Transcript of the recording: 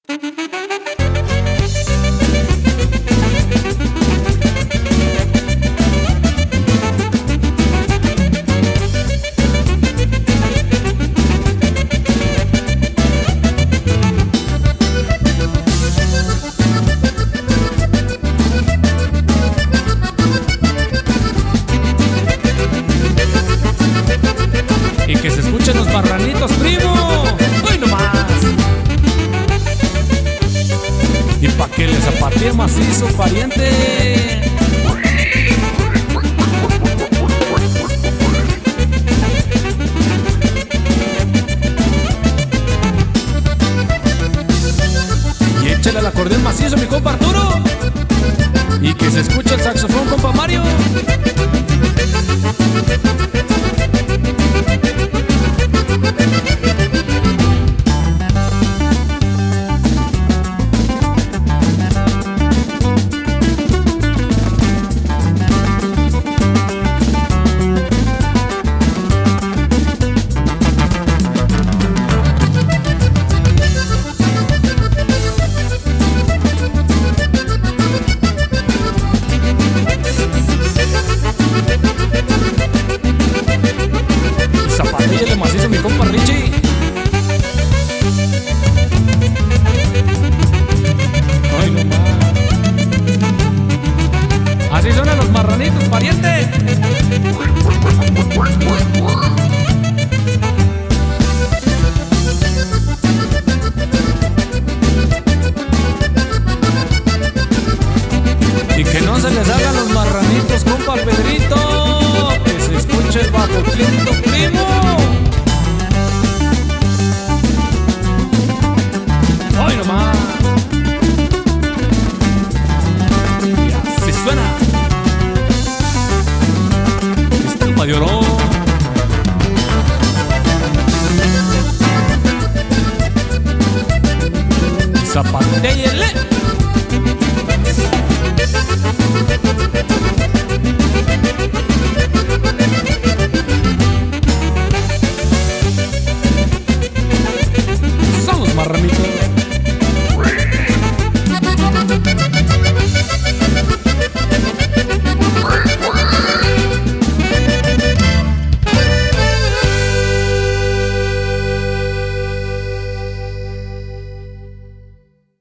Y que se escuchen los marranitos, primo. ¡Uy, nomás! Y pa' que le zapatee macizo, pariente. Y échale el acordeón macizo, mi compa Arturo. Y que se escuche el saxofón, compa Mario. Zapatíllale macizo, mi compa Richie. Ay, no más. Así suenan los marranitos, pariente. Y que no se les hagan los marranitos, compa Pedrito. Que se escuche el bajo quinto, primo. ¡Ay, nomás! Y así suena. Este es el mayorón. Zapatéllele.